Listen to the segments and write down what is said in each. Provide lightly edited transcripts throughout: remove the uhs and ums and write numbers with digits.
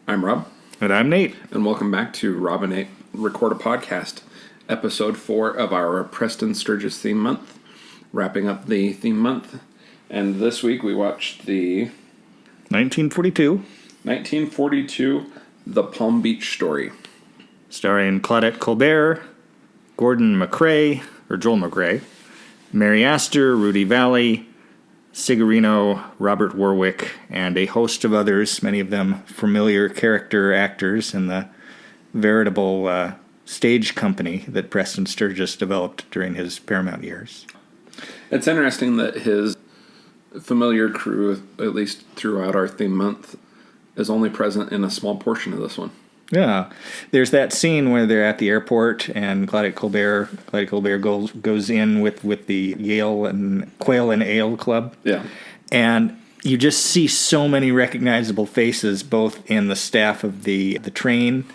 I'm Rob. And I'm Nate. And welcome back to Rob and Nate Record a Podcast, episode 4 of our Preston Sturges theme month, wrapping up the theme month. And this week we watched the 1942 The Palm Beach Story. Starring Claudia Colbert, Gordon McRae, or Joel McRae, Mary Astor, Rudy Valley, Sigurino, Robert Warwick, and a host of others, many of them familiar character actors in the veritable stage company that Preston Sturges developed during his Paramount years. It's interesting that his familiar crew, at least throughout our theme month, is only present in a small portion of this one. Yeah. There's that scene where they're at the airport and Claudia Colbert goes in with the Yale and Quail and Ale Club. Yeah. And you just see so many recognizable faces, both in the staff of the train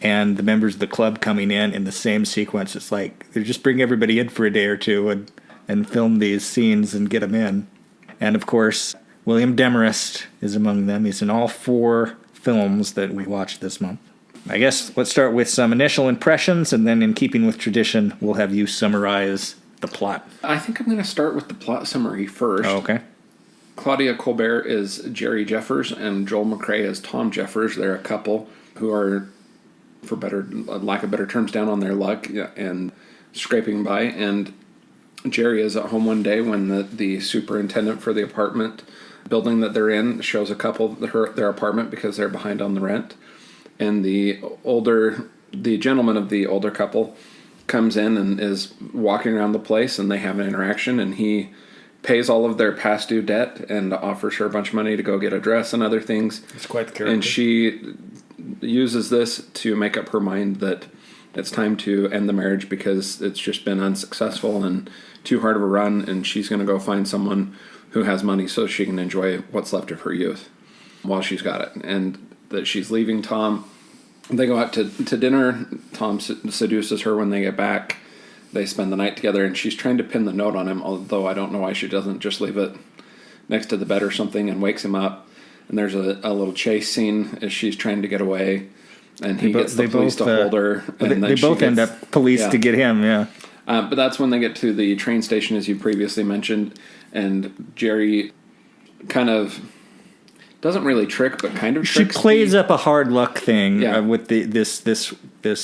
and the members of the club coming in the same sequence. It's like they just bring everybody in for a day or two and film these scenes and get them in. And, of course, William Demarest is among them. He's in all 4 films that we watched this month. I guess let's start with some initial impressions, and then in keeping with tradition, we'll have you summarize the plot. I think I'm going to start with the plot summary first. Oh, okay. Claudia Colbert is Jerry Jeffers, and Joel McRae is Tom Jeffers. They're a couple who are, for lack of better terms, down on their luck and scraping by. And Jerry is at home one day when the superintendent for the apartment building that they're in shows a couple their apartment because they're behind on the rent. And the gentleman of the older couple comes in and is walking around the place, and they have an interaction, and he pays all of their past due debt and offers her a bunch of money to go get a dress and other things. It's quite the character. And she uses this to make up her mind that it's time to end the marriage because it's just been unsuccessful and too hard of a run, and she's going to go find someone who has money so she can enjoy what's left of her youth while she's got it. And that she's leaving Tom. They go out to dinner. Tom seduces her when they get back. They spend the night together, and she's trying to pin the note on him, although I don't know why she doesn't just leave it next to the bed or something, and wakes him up. And there's a little chase scene as she's trying to get away, and he gets the police to hold her. And they both end up police to get him, yeah. But that's when they get to the train station, as you previously mentioned, and Jerry kind of doesn't really trick, but kind of tricks. She plays up a hard luck thing with this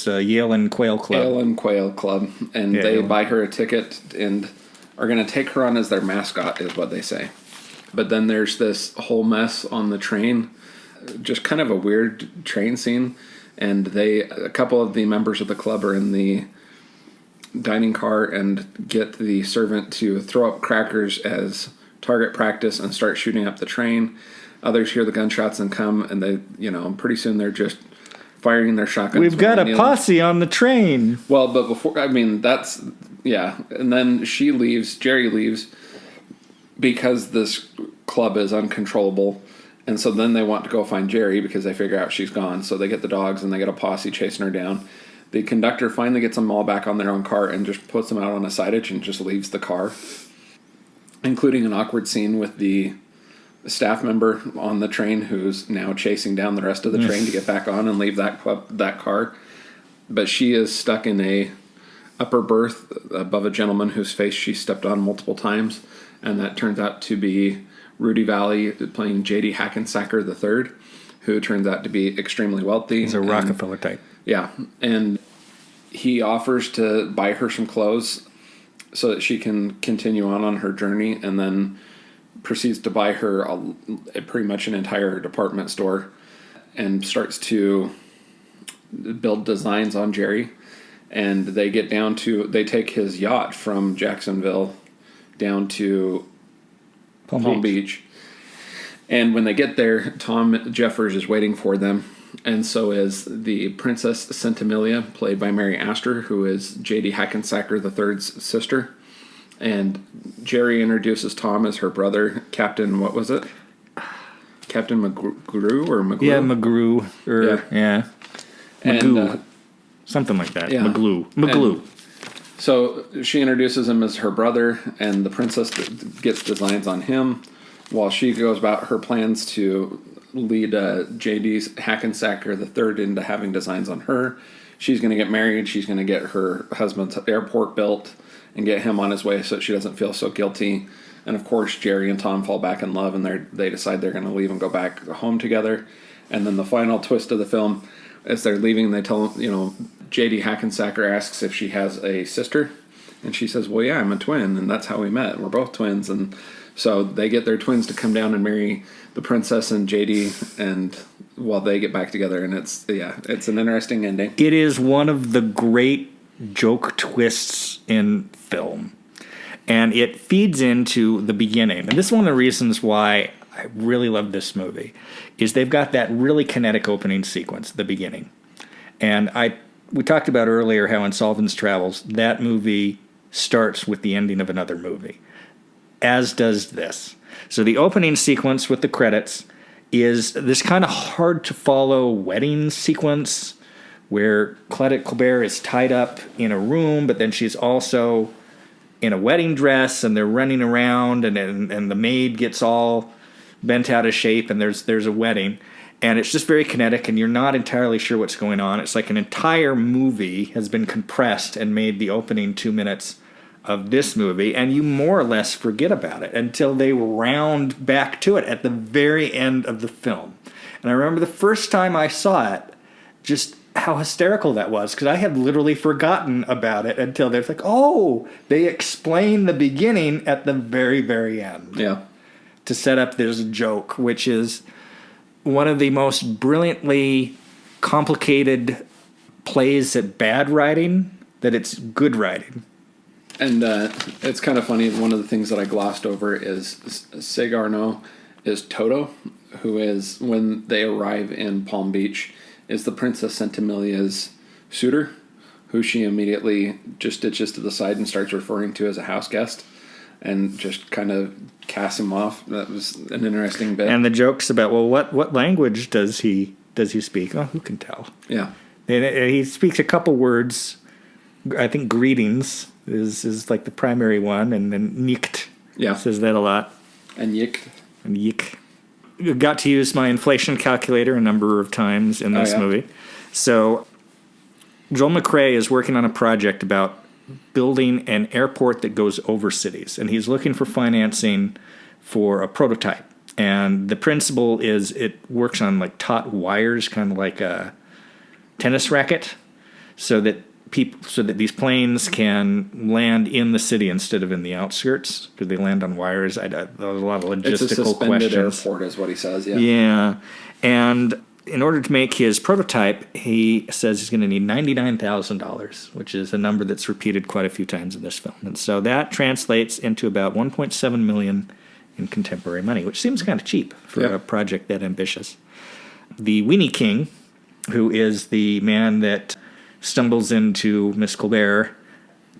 Yale and Quail Club. Yale and Quail Club, and they buy her a ticket and are going to take her on as their mascot, is what they say. But then there's this whole mess on the train, just kind of a weird train scene, and a couple of the members of the club are in the dining car and get the servant to throw up crackers as target practice and start shooting up the train. Others hear the gunshots and come, and they, pretty soon they're just firing their shotguns. We've got a posse on the train. Well, but before, that's, yeah. And then Jerry leaves, because this club is uncontrollable. And so then they want to go find Jerry because they figure out she's gone. So they get the dogs and they get a posse chasing her down. The conductor finally gets them all back on their own car and just puts them out on a sidedge and just leaves the car, including an awkward scene with the staff member on the train who's now chasing down the rest of the train to get back on and leave that car. But she is stuck in a upper berth above a gentleman whose face she stepped on multiple times, and that turns out to be Rudy Valley playing J.D. Hackensacker III, who turns out to be extremely wealthy. He's a Rockefeller type. Yeah, and he offers to buy her some clothes so that she can continue on her journey, and then proceeds to buy her pretty much an entire department store and starts to build designs on Jerry. And they take his yacht from Jacksonville down to Palm Beach. And when they get there, Tom Jeffers is waiting for them. And so is the Princess Centimiglia, played by Mary Astor, who is J.D. Hackensacker III's sister. And Jerry introduces Tom as her brother, Captain, what was it? Captain McGrew or McGrew? Yeah, McGrew. Yeah. McGrew. Something like that. Yeah. McGrew. So she introduces him as her brother, and the princess gets designs on him while she goes about her plans to lead JD's Hackensacker the third into having designs on her. She's going to get married. She's going to get her husband's airport built and get him on his way so she doesn't feel so guilty. And of course, Jerry and Tom fall back in love, and they decide they're going to leave and go back home together. And then the final twist of the film, as they're leaving, they tell J.D. Hackensacker asks if she has a sister, and she says, "Well, yeah, I'm a twin, and that's how we met. We're both twins." And so they get their twins to come down and marry the princess and J.D. and while they get back together, and it's an interesting ending. It is one of the great joke twists in film. And it feeds into the beginning. And this is one of the reasons why I really love this movie, is they've got that really kinetic opening sequence at the beginning. And we talked about earlier how in Sullivan's Travels, that movie starts with the ending of another movie, as does this. So the opening sequence with the credits is this kind of hard-to-follow wedding sequence where Claudia Colbert is tied up in a room, but then she's also in a wedding dress, and they're running around, and the maid gets all bent out of shape, and there's a wedding, and it's just very kinetic, and you're not entirely sure what's going on. It's like an entire movie has been compressed and made the opening 2 minutes of this movie, and you more or less forget about it until they round back to it at the very end of the film. And I remember the first time I saw it, just how hysterical that was, because I had literally forgotten about it until they're like, oh, they explain the beginning at the very, very end. Yeah. To set up this joke, which is one of the most brilliantly complicated plays at bad writing, that it's good writing. And it's kind of funny, one of the things that I glossed over is Segarno is Toto, who is, when they arrive in Palm Beach, is the Princess Centimilia's suitor, who she immediately just ditches to the side and starts referring to as a house guest, and just kind of casts him off. That was an interesting bit. And the jokes about, well, what language does he speak? Oh, who can tell? Yeah. And he speaks a couple words. I think greetings is like the primary one, and then nicht says that a lot. And yik. And yik. Got to use my inflation calculator a number of times in this movie. So Joel McCrea is working on a project about building an airport that goes over cities, and he's looking for financing for a prototype. And the principle is it works on like taut wires, kind of like a tennis racket, so that these planes can land in the city instead of in the outskirts, because they land on wires. There's a lot of logistical questions. It's a suspended airport, is what he says. Yeah. Yeah, and in order to make his prototype, he says he's going to need $99,000, which is a number that's repeated quite a few times in this film. And so that translates into about $1.7 million in contemporary money, which seems kind of cheap for a project that ambitious. The Weenie King, who is the man that stumbles into Miss Colbert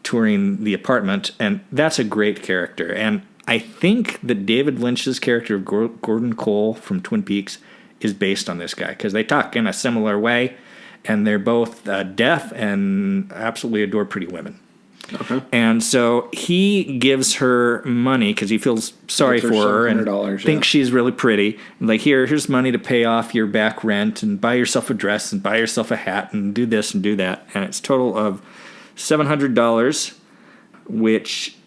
touring the apartment, and that's a great character. And I think that David Lynch's character of Gordon Cole from Twin Peaks is based on this guy, because they talk in a similar way, and they're both deaf and absolutely adore pretty women. Okay. And so he gives her money because he feels sorry for her and thinks she's really pretty. Like, here's money to pay off your back rent and buy yourself a dress and buy yourself a hat and do this and do that. And it's a total of $700, which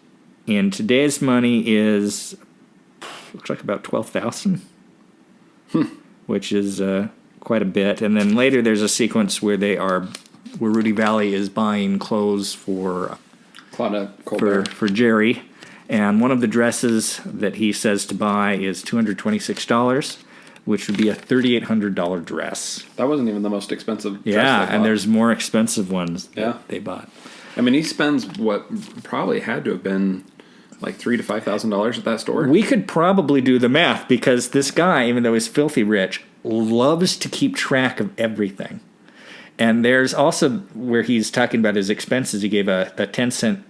in today's money looks like about $12,000, which is quite a bit. And then later there's a sequence where Rudy Valley is buying clothes for Claudia Colbert. For Jerry, and one of the dresses that he says to buy is $226, which would be a $3,800 dress. That wasn't even the most expensive dress. Yeah, and there's more expensive ones that they bought. I mean, he spends what probably had to have been like $3,000 to $5,000 at that store. We could probably do the math, because this guy, even though he's filthy rich, loves to keep track of everything. And there's also where he's talking about his expenses. He gave a 10-cent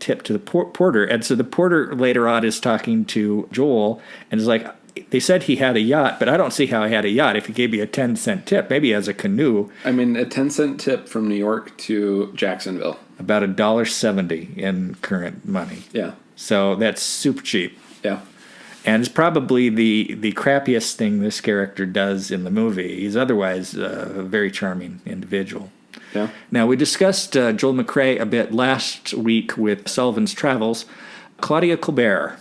tip to the porter. And so the porter later on is talking to Joel and is like, they said he had a yacht, but I don't see how he had a yacht if he gave me a 10-cent tip. Maybe he has a canoe. I mean, a 10-cent tip from New York to Jacksonville. About $1.70 in current money. Yeah. So that's super cheap. Yeah. And it's probably the crappiest thing this character does in the movie. He's otherwise a very charming individual. Yeah. Now, we discussed Joel McCrea a bit last week with Sullivan's Travels. Claudia Colbert,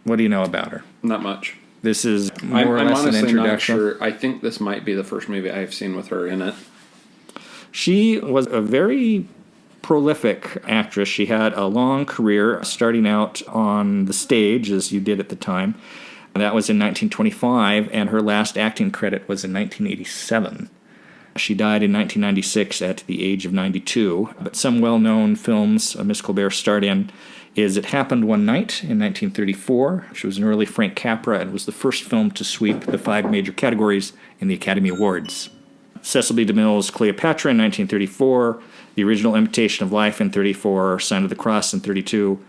what do you know about her? Not much. This is more or I'm less an honestly not introduction. sure. I think this might be the first movie I've seen with her in it. She was a very prolific actress. She had a long career starting out on the stage, as you did at the time. That was in 1925, and her last acting credit was in 1987. She died in 1996 at the age of 92. But some well-known films Miss Colbert starred in is It Happened One Night in 1934. She was an early Frank Capra and was the first film to sweep the 5 major categories in the Academy Awards. Cecil B. DeMille's Cleopatra in 1934, the original Imitation of Life in 34, Sign of the Cross in 32,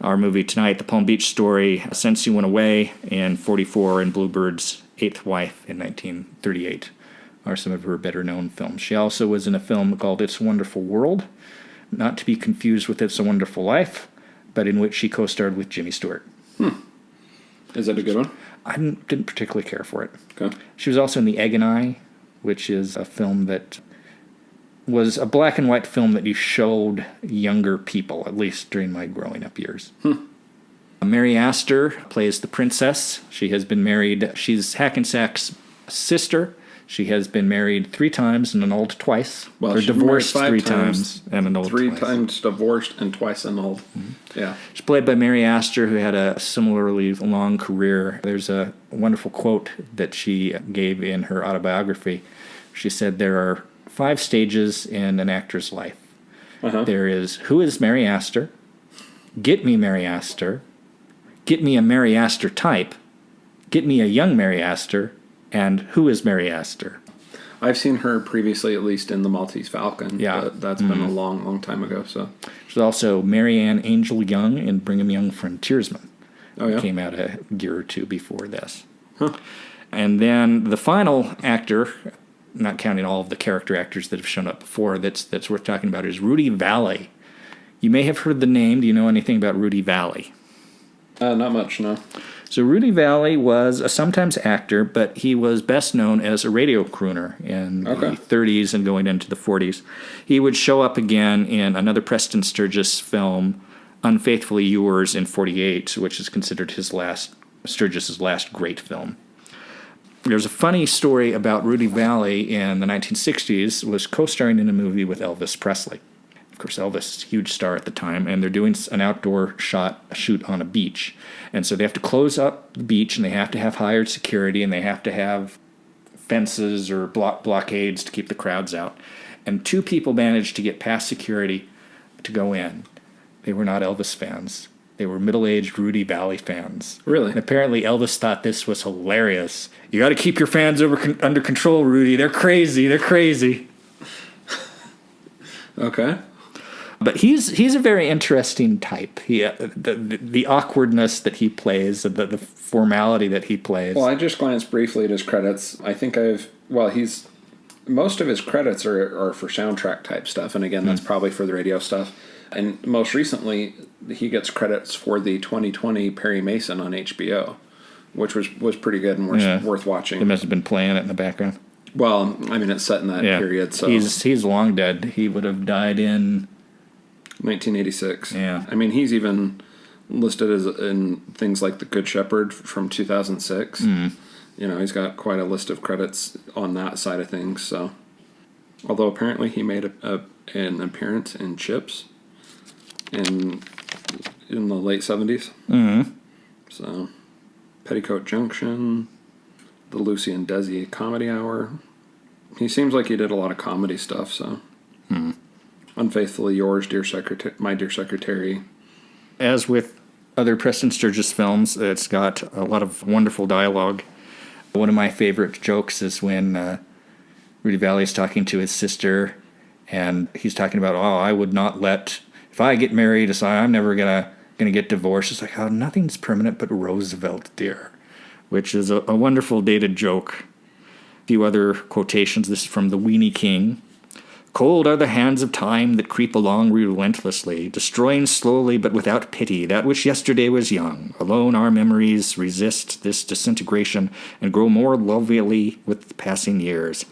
our movie tonight, The Palm Beach Story, Since You Went Away in 44, and Bluebird's Eighth Wife in 1938 are some of her better-known films. She also was in a film called It's a Wonderful World, not to be confused with It's a Wonderful Life, but in which she co-starred with Jimmy Stewart. Is that a good one? I didn't particularly care for it. Okay. She was also in The Egg and I, which is a film that was a black and white film that you showed younger people, at least during my growing up years. Mary Astor plays the princess. She has been married. She's Hackensack's sister. She has been married 3 times and annulled twice. Well, or she's divorced married 3 times and annulled 3 twice. times divorced and twice annulled. Yeah. She's played by Mary Astor, who had a similarly long career. There's a wonderful quote that she gave in her autobiography. She said, "There are 5 stages in an actor's life. There is, who is Mary Astor? Get me Mary Astor. Get me a Mary Astor type. Get me a young Mary Astor. And who is Mary Astor?" I've seen her previously, at least in The Maltese Falcon. Yeah. But that's been a long, long time ago. So. She's also Mary Ann Angel Young in Brigham Young Frontiersman. Oh, yeah? Came out a year or 2 before this. And then the final actor, not counting all of the character actors that have shown up before, that's worth talking about, is Rudy Valley. You may have heard the name. Do you know anything about Rudy Valley? Not much, no. So Rudy Valley was a sometimes actor, but he was best known as a radio crooner in the 30s and going into the 40s. He would show up again in another Preston Sturges film, Unfaithfully Yours, in 48, which is considered Sturges' last great film. There's a funny story about Rudy Valley in the 1960s, was co-starring in a movie with Elvis Presley. Of course, Elvis is a huge star at the time, and they're doing an outdoor shoot on a beach. And so they have to close up the beach, and they have to have hired security, and they have to have fences or blockades to keep the crowds out. And 2 people managed to get past security to go in. They were not Elvis fans. They were middle-aged Rudy Valley fans. Really? And apparently Elvis thought this was hilarious. You got to keep your fans under control, Rudy. They're crazy. They're crazy. Okay. But he's a very interesting type. He the awkwardness that he plays, the formality that he plays. Well, I just glanced briefly at his credits. I think most of his credits are for soundtrack type stuff, and again, that's probably for the radio stuff. And most recently, he gets credits for the 2020 Perry Mason on HBO, which was pretty good and worth watching. They must have been playing it in the background. Well, I mean, it's set in that period, so he's long dead. He would have died in 1986. Yeah. I mean, he's even listed as in things like The Good Shepherd from 2006. You know, he's got quite a list of credits on that side of things. So, although apparently he made an appearance in Chips in the late 70s. So, Petticoat Junction, the Lucy and Desi Comedy Hour. He seems like he did a lot of comedy stuff. So. Unfaithfully Yours, My Dear Secretary. As with other Preston Sturges films, it's got a lot of wonderful dialogue. One of my favorite jokes is when Rudy Valley is talking to his sister, and he's talking about, I would not let, if I get married, I'm never gonna get divorced. It's like, nothing's permanent but Roosevelt, dear, which is a wonderful dated joke. A few other quotations. This is from The Weenie King. Cold are the hands of time that creep along relentlessly, destroying slowly but without pity that which yesterday was young. Alone our memories resist this disintegration and grow more lovely with passing years.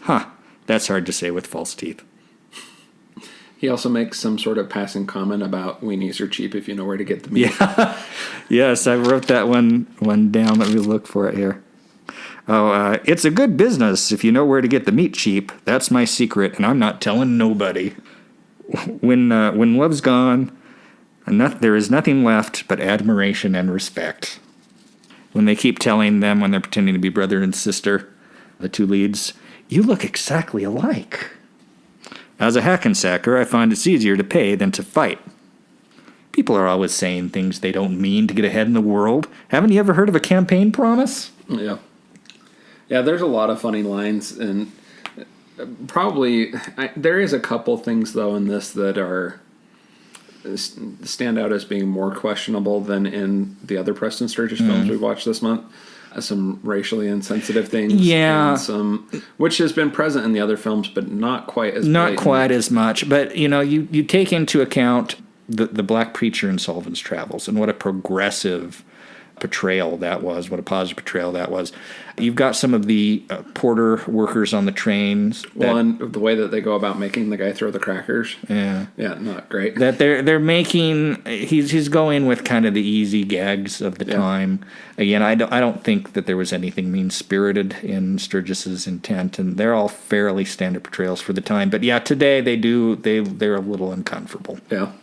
That's hard to say with false teeth. He also makes some sort of passing comment about weenies are cheap if you know where to get the meat. Yeah. Yes, I wrote that one down. Let me look for it here. It's a good business if you know where to get the meat cheap. That's my secret, and I'm not telling nobody. When love's gone, there is nothing left but admiration and respect. When they keep telling them, when they're pretending to be brother and sister, the two leads, you look exactly alike. As a hackensacker, I find it's easier to pay than to fight. People are always saying things they don't mean to get ahead in the world. Haven't you ever heard of a campaign promise? Yeah. Yeah, there's a lot of funny lines, and probably there is a couple things, though, in this that stand out as being more questionable than in the other Preston Sturges films we've watched this month. Some racially insensitive things. Yeah. And which has been present in the other films, but not quite as Not quite as much. But, you take into account the black preacher in Sullivan's Travels and what a progressive portrayal that was, what a positive portrayal that was. You've got some of the porter workers on the trains. And the way that they go about making the guy throw the crackers. Yeah. Yeah, not great. That they're making, he's going with kind of the easy gags of the time. Again, I don't think that there was anything mean-spirited in Sturgis's intent, and they're all fairly standard portrayals for the time. But yeah, today they're a little uncomfortable. Yeah.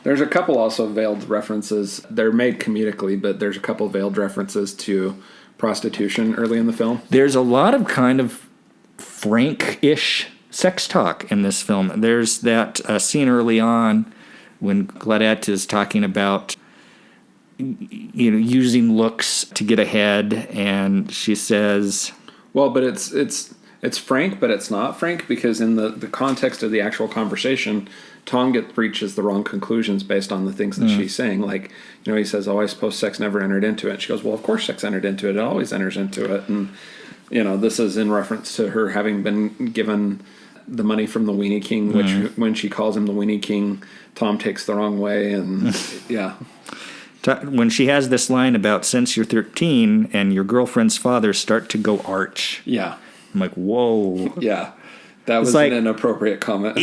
There's a couple also veiled references. They're made comedically, but there's a couple veiled references to prostitution early in the film. There's a lot of kind of frank-ish sex talk in this film. There's that scene early on when Claudette is talking about using looks to get ahead, and she says... Well, but it's frank, but it's not frank, because in the context of the actual conversation... Tom reaches the wrong conclusions based on the things that she's saying. Like, he says, I suppose sex never entered into it. She goes, well, of course sex entered into it. It always enters into it. And, this is in reference to her having been given the money from the Weenie King, which when she calls him the Weenie King, Tom takes the wrong way. And, yeah. When she has this line about, since you're 13 and your girlfriend's father start to go arch. Yeah. I'm like, whoa. Yeah. That was an inappropriate comment.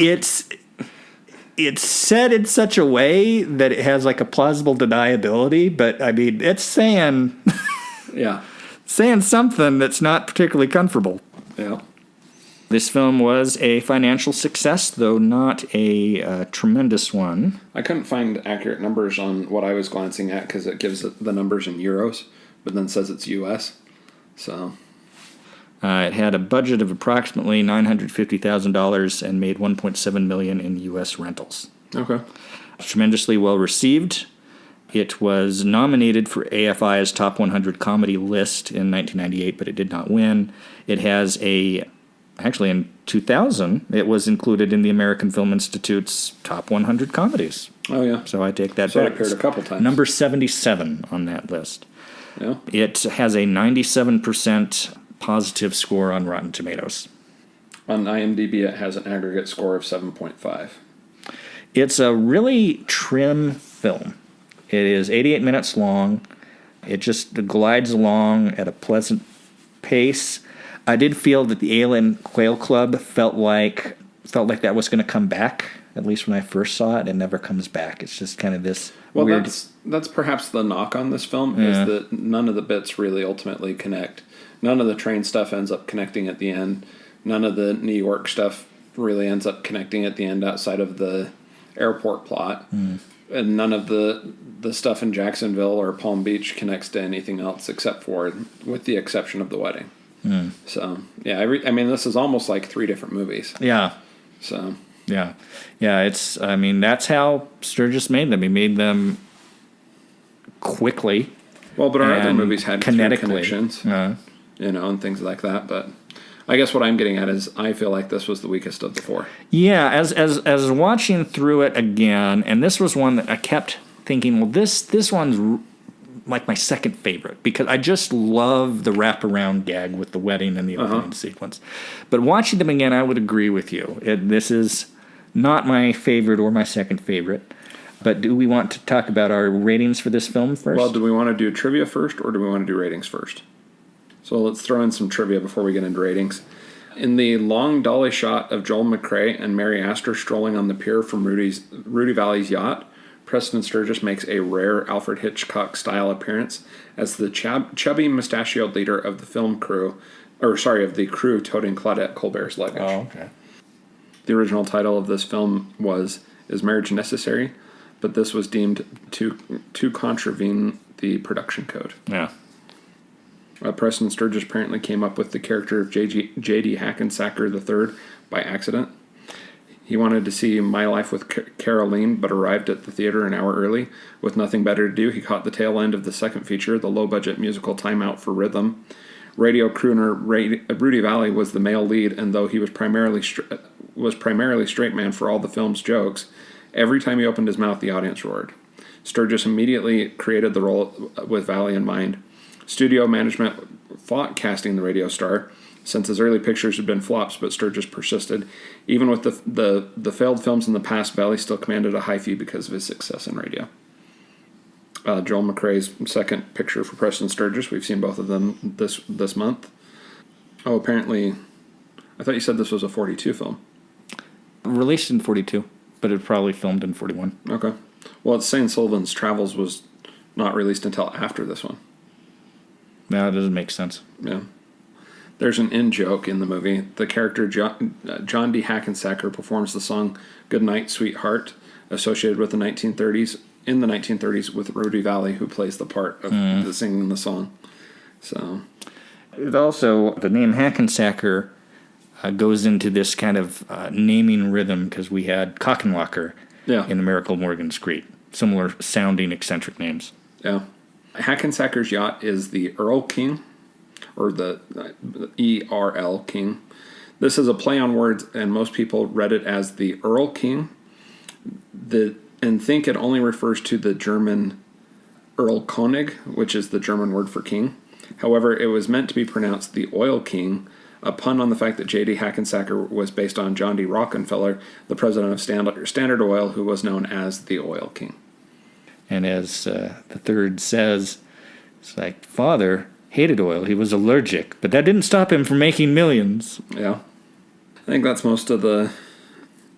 It's said in such a way that it has like a plausible deniability, but I mean, it's saying, saying something that's not particularly comfortable. Yeah. This film was a financial success, though not a tremendous one. I couldn't find accurate numbers on what I was glancing at because it gives the numbers in euros, but then says it's U.S. So. It had a budget of approximately $950,000 and made $1.7 million in U.S. rentals. Okay. Tremendously well received. It was nominated for AFI's Top 100 Comedy list in 1998, but it did not win. It has actually in 2000, it was included in the American Film Institute's Top 100 Comedies. Oh, yeah. So I take that back. It appeared a couple times. Number 77 on that list. Yeah. It has a 97% positive score on Rotten Tomatoes. On IMDb, it has an aggregate score of 7.5. It's a really trim film. It is 88 minutes long. It just glides along at a pleasant pace. I did feel that the Alien Quail Club felt like that was going to come back. At least when I first saw it, it never comes back. It's just kind of this weird... that's perhaps the knock on this film, is that none of the bits really ultimately connect. None of the train stuff ends up connecting at the end. None of the New York stuff really ends up connecting at the end outside of the airport plot. And none of the stuff in Jacksonville or Palm Beach connects to anything else with the exception of the wedding. So, yeah, I mean, this is almost like 3 different movies. Yeah. So... Yeah. That's how Sturges made them. He made them quickly. Well, but our other movies had connections. And things like that. But I guess what I'm getting at is I feel like this was the weakest of the 4. Yeah, as watching through it again, and this was one that I kept thinking, well, this one's like my second favorite, because I just love the wraparound gag with the wedding and the opening sequence. But watching them again, I would agree with you. This is not my favorite or my second favorite. But do we want to talk about our ratings for this film first? Well, do we want to do trivia first, or do we want to do ratings first? So let's throw in some trivia before we get into ratings. In the long dolly shot of Joel McCrea and Mary Astor strolling on the pier from Rudy Valley's yacht, Preston Sturges makes a rare Alfred Hitchcock-style appearance as the chubby, mustachioed leader of the crew toting Claudia Colbert's luggage. Oh, okay. The original title of this film was Is Marriage Necessary? But this was deemed to contravene the production code. Yeah. Preston Sturges apparently came up with the character of J.D. Hackensacker III by accident. He wanted to see My Life with Caroline, but arrived at the theater an hour early. With nothing better to do, he caught the tail end of the second feature, the low-budget musical Time Out for Rhythm. Radio crooner Rudy Valley was the male lead, and though he was primarily straight man for all the film's jokes, every time he opened his mouth, the audience roared. Sturges immediately created the role with Valley in mind. Studio management fought casting the radio star, since his early pictures had been flops, but Sturges persisted. Even with the failed films in the past, Valley still commanded a high fee because of his success in radio. Joel McCrea's second picture for Preston Sturges, we've seen both of them this month. Oh, apparently, I thought you said this was a 42 film. Released in 42, but it probably filmed in 41. Okay. Well, it's saying Sullivan's Travels was not released until after this one. No, it doesn't make sense. Yeah. There's an in-joke in the movie. The character John D. Hackensacker performs the song Good Night, Sweetheart, associated with the 1930s with Rudy Valley, who plays the part of singing the song. So, it also, the name Hackensacker goes into this kind of naming rhythm, because we had Cockenlocker in The Miracle of Morgan's Creek. Similar sounding eccentric names. Yeah. Hackensacker's yacht is the Earl King, or the ERL King. This is a play on words, and most people read it as the Earl King, and think it only refers to the German Earl König, which is the German word for king. However, it was meant to be pronounced the Oil King, a pun on the fact that J.D. Hackensacker was based on John D. Rockefeller, the president of Standard Oil, who was known as the Oil King. And as the third says, it's like, Father hated oil. He was allergic, but that didn't stop him from making millions. Yeah. I think that's most of the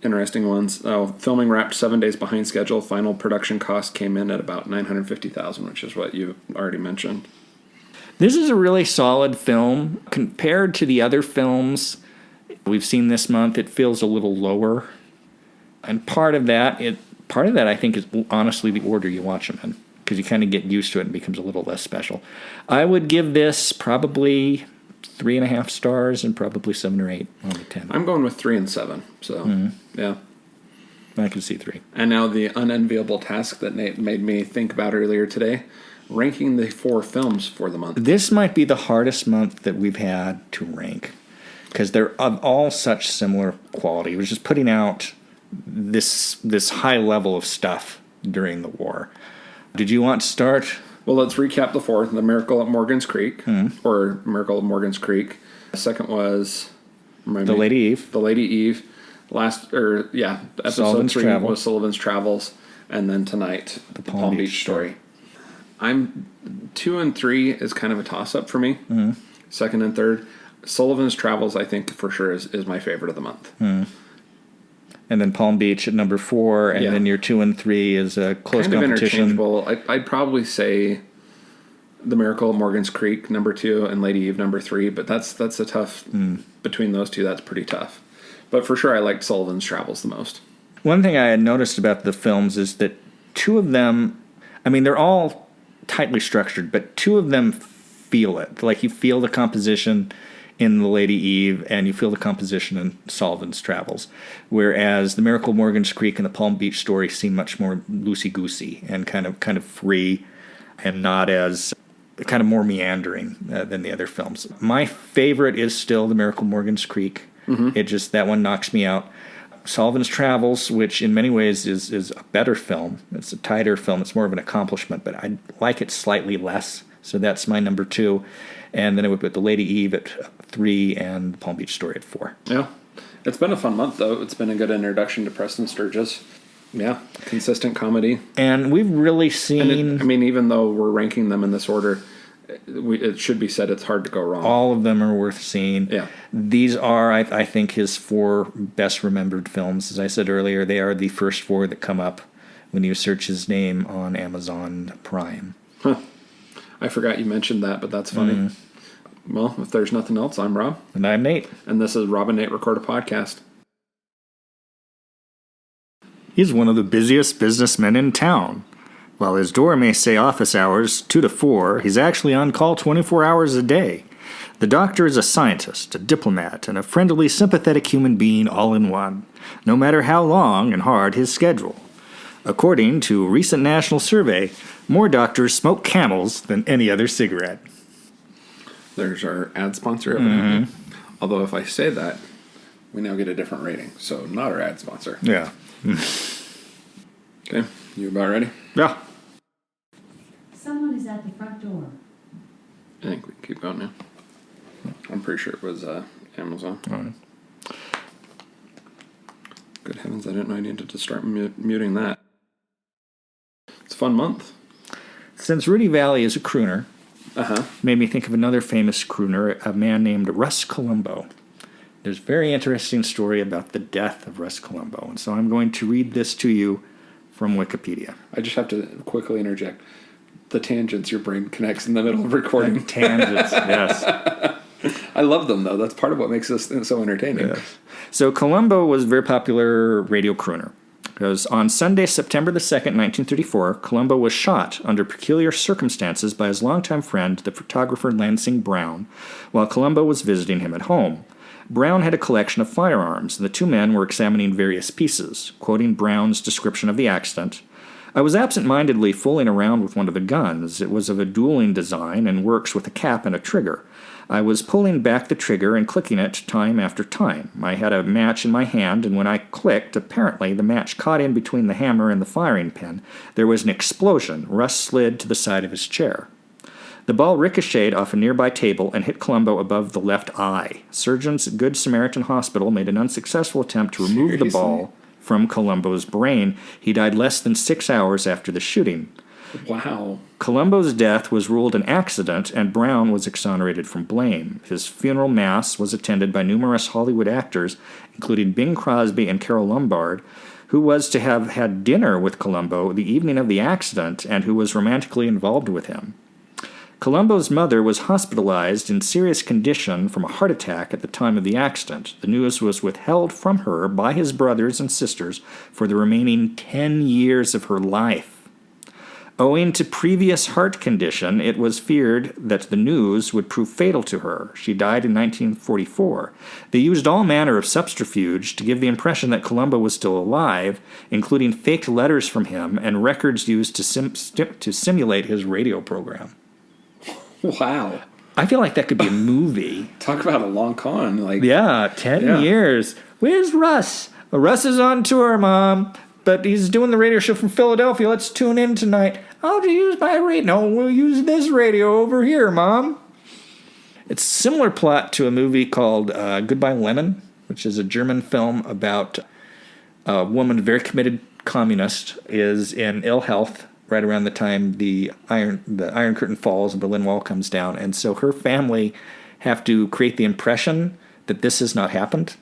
interesting ones. Filming wrapped 7 days behind schedule. Final production cost came in at about $950,000, which is what you already mentioned. This is a really solid film. Compared to the other films we've seen this month, it feels a little lower. And part of that, I think, is honestly the order you watch them in, because you kind of get used to it and it becomes a little less special. I would give this probably 3.5 stars and probably 7 or 8 out of 10. I'm going with 3 and 7. So, yeah. I can see 3. And now the unenviable task that Nate made me think about earlier today, ranking the 4 films for the month. This might be the hardest month that we've had to rank, because they're of all such similar quality. It was just putting out this high level of stuff during the war. Did you want to start? Well, let's recap the 4th. The Miracle at Morgan's Creek, or Miracle at Morgan's Creek. The second was The Lady Eve. The Lady Eve. Episode Sullivan's 3 Travels. was Sullivan's Travels, and then tonight, the Palm Beach Story. 2 and 3 is kind of a toss-up for me. Second and third. Sullivan's Travels, I think, for sure, is my favorite of the month. And then Palm Beach at number 4, and then your 2 and 3 is a close kind of competition. Interchangeable. I'd probably say The Miracle of Morgan's Creek, number 2, and Lady Eve, number 3, but that's a tough, between those two, that's pretty tough. But for sure, I liked Sullivan's Travels the most. One thing I had noticed about the films is that 2 of them, I mean, they're all tightly structured, but 2 of them feel it. Like, you feel the composition in The Lady Eve, and you feel the composition in Sullivan's Travels. Whereas The Miracle of Morgan's Creek and The Palm Beach Story seem much more loosey-goosey and kind of free, and not as kind of more meandering than the other films. My favorite is still The Miracle of Morgan's Creek. It just, that one knocks me out. Sullivan's Travels, which in many ways is a better film. It's a tighter film. It's more of an accomplishment, but I like it slightly less. So that's my number 2. And then I would put The Lady Eve at 3 and The Palm Beach Story at 4. Yeah. It's been a fun month, though. It's been a good introduction to Preston Sturges. Yeah, consistent comedy. And we've really seen... even though we're ranking them in this order, it should be said it's hard to go wrong. All of them are worth seeing. Yeah. These are, I think, his 4 best remembered films. As I said earlier, they are the first 4 that come up when you search his name on Amazon Prime. Huh. I forgot you mentioned that, but that's funny. Well, if there's nothing else, I'm Rob. And I'm Nate. And this is Rob and Nate Record a Podcast. He's one of the busiest businessmen in town. While his door may say office hours 2 to 4, he's actually on call 24 hours a day. The doctor is a scientist, a diplomat, and a friendly, sympathetic human being all in one, no matter how long and hard his schedule. According to a recent national survey, more doctors smoke Camels than any other cigarette. There's our ad sponsor, evidently. Although if I say that, we now get a different rating. So not our ad sponsor. Yeah. Okay, you about ready? Yeah. Someone is at the front door. I think we can keep going now. I'm pretty sure it was Amazon. All right. Good heavens, I didn't know I needed to start muting that. It's a fun month. Since Rudy Valley is a crooner, made me think of another famous crooner, a man named Russ Colombo. There's a very interesting story about the death of Russ Colombo, and so I'm going to read this to you from Wikipedia. I just have to quickly interject. The tangents your brain connects in the middle of recording. Tangents, yes. I love them, though. That's part of what makes this so entertaining. Yes. So Colombo was a very popular radio crooner. Because on Sunday, September the 2nd, 1934, Colombo was shot under peculiar circumstances by his longtime friend, the photographer Lansing Brown, while Colombo was visiting him at home. Brown had a collection of firearms, and the 2 men were examining various pieces. Quoting Brown's description of the accident, "I was absent-mindedly fooling around with one of the guns. It was of a dueling design and works with a cap and a trigger. I was pulling back the trigger and clicking it time after time. I had a match in my hand, and when I clicked, apparently the match caught in between the hammer and the firing pin. There was an explosion. Russ slid to the side of his chair. The ball ricocheted off a nearby table and hit Colombo above the left eye. Surgeons at Good Samaritan Hospital made an unsuccessful attempt to remove the ball from Colombo's brain. He died less than 6 hours after the shooting." Wow. Colombo's death was ruled an accident, and Brown was exonerated from blame. His funeral mass was attended by numerous Hollywood actors, including Bing Crosby and Carole Lombard, who was to have had dinner with Colombo the evening of the accident and who was romantically involved with him. Colombo's mother was hospitalized in serious condition from a heart attack at the time of the accident. The news was withheld from her by his brothers and sisters for the remaining 10 years of her life. Owing to previous heart condition, it was feared that the news would prove fatal to her. She died in 1944. They used all manner of subterfuge to give the impression that Colombo was still alive, including faked letters from him and records used to simulate his radio program. Wow. I feel like that could be a movie. Talk about a long con. Yeah, 10 years. Where's Russ? Russ is on tour, Mom. But he's doing the radio show from Philadelphia. Let's tune in tonight. I'll use my radio. No, we'll use this radio over here, Mom. It's a similar plot to a movie called Goodbye Lenin, which is a German film about a woman, a very committed communist, is in ill health right around the time the Iron Curtain falls and the Berlin Wall comes down. And so her family have to create the impression that this has not happened.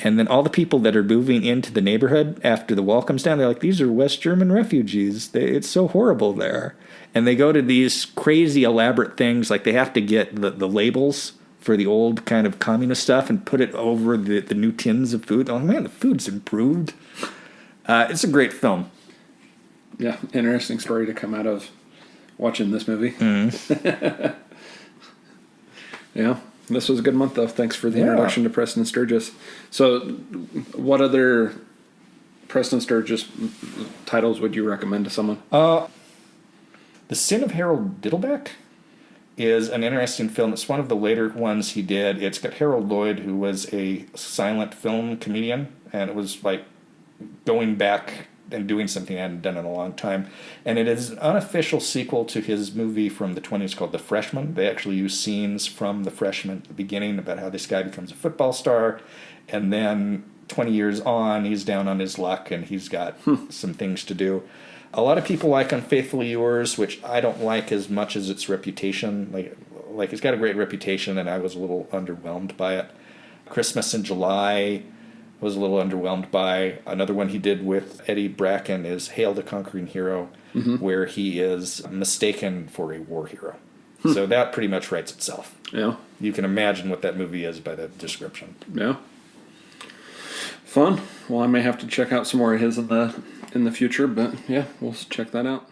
And then all the people that are moving into the neighborhood after the wall comes down, they're like, these are West German refugees. It's so horrible there. And they go to these crazy elaborate things, like they have to get the labels for the old kind of communist stuff and put it over the new tins of food. Oh, man, the food's improved. It's a great film. Yeah, interesting story to come out of watching this movie. Mm-hmm. Yeah. This was a good month, though. Thanks for the introduction to Preston Sturges. So, what other Preston Sturges titles would you recommend to someone? The Sin of Harold Diddleback is an interesting film. It's one of the later ones he did. It's got Harold Lloyd, who was a silent film comedian, and it was like going back and doing something I hadn't done in a long time. And it is an unofficial sequel to his movie from the 20s called The Freshman. They actually use scenes from The Freshman at the beginning about how this guy becomes a football star, and then 20 years on, he's down on his luck and he's got some things to do. A lot of people like Unfaithfully Yours, which I don't like as much as its reputation. Like it's got a great reputation, and I was a little underwhelmed by it. Christmas in July was a little underwhelmed by. Another one he did with Eddie Bracken is Hail the Conquering Hero, where he is mistaken for a war hero. So that pretty much writes itself. Yeah. You can imagine what that movie is by the description. Yeah. Fun. Well, I may have to check out some more of his in the future, but yeah, we'll check that out.